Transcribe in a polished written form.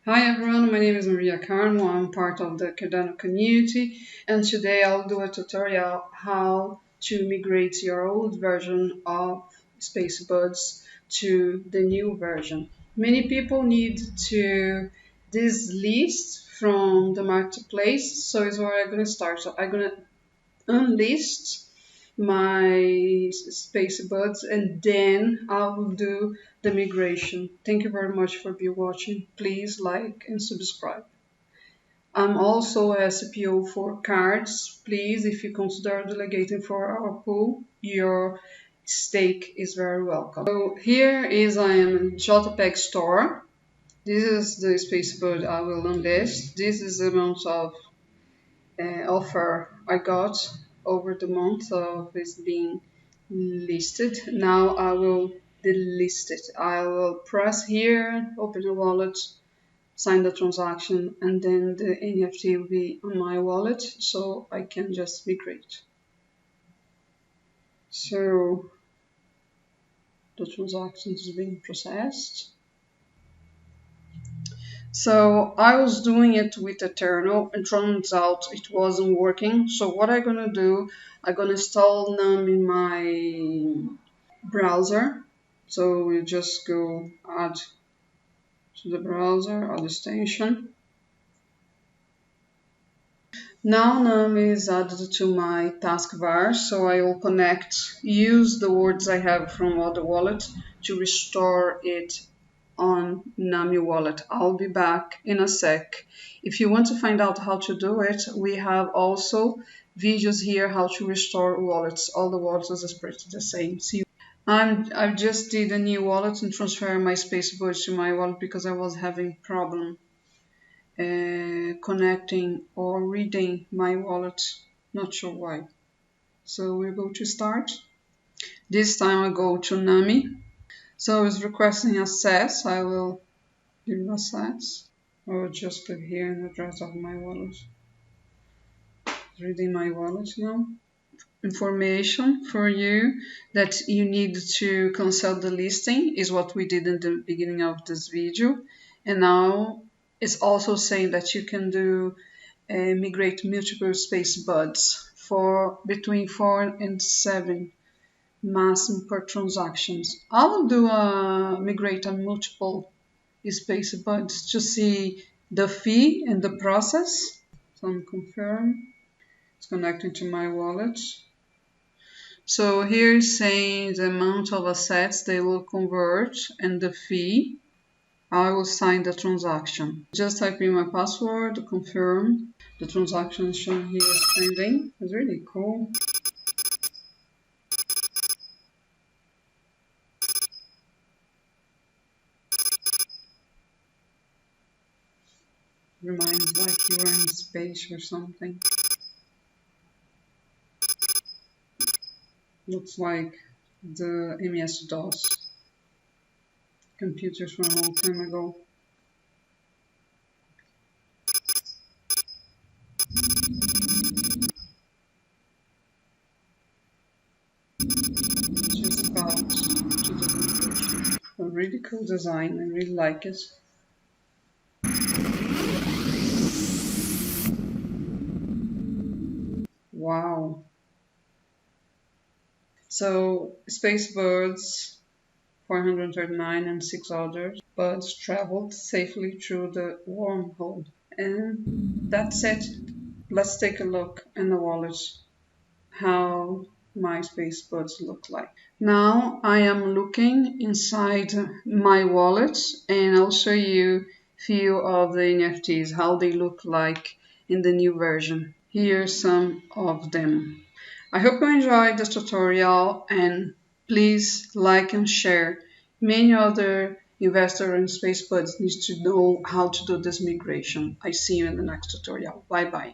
Hi everyone, my name is Maria Carmo. I'm part of the Cardano community, and today I'll do a tutorial how to migrate your old version of Spacebudz to the new version. Many people need to delist from the marketplace, so is where I'm going to start. So I'm going to unlist my Spacebudz and then I will do the migration. Thank you very much for watching. Please like and subscribe. I'm also a CPO for cards. Please, if you consider delegating for our pool, your stake is very welcome. So here is I am in JPGstore. This is the Spacebudz I will unlist. This is the amount of offer I got over the month of it's being listed. Now I will delist it. I will press here, open the wallet, sign the transaction, and then the NFT will be on my wallet, so I can just migrate. So the transaction is being processed. So I was doing it with Eternal and turns out it wasn't working. So what I'm gonna do, I'm gonna install Num in my browser. So we just go add to the browser, add extension. Now Num is added to my taskbar, so I will use the words I have from other wallet to restore it on Nami wallet. I'll be back in a sec. If you want to find out how to do it, we have also videos here how to restore wallets. All the wallets are pretty the same. See, I just did a new wallet and transfer my Spacebudz to my wallet because I was having problem connecting or reading my wallet. Not sure why. So we go to start. This time I go to Nami. So it's requesting access. I will give access. I will just click here in the address of my wallet. Reading my wallet now. Information for you that you need to cancel the listing is what we did in the beginning of this video. And now it's also saying that you can do migrate multiple Spacebudz for between 4 and 7 maximum per transactions. I will do a migrate on multiple Spacebudz to see the fee and the process. So I'm confirm. It's connecting to my wallet. So here is saying the amount of assets they will convert and the fee. I will sign the transaction. Just type in my password, confirm. The transaction is shown here pending. It's really cool. Reminds like you're in space or something. Looks like the MS-DOS computers from a long time ago. Just about to the conclusion. A really cool design, I really like it. Wow. So Spacebudz 439 and 6 others buds traveled safely through the wormhole. And that's it. Let's take a look in the wallet how my Spacebudz look like. Now I am looking inside my wallet and I'll show you few of the NFTs, how they look like in the new version. Here are some of them. I hope you enjoyed this tutorial and please like and share. Many other investors in Spacebudz need to know how to do this migration. I see you in the next tutorial. Bye bye.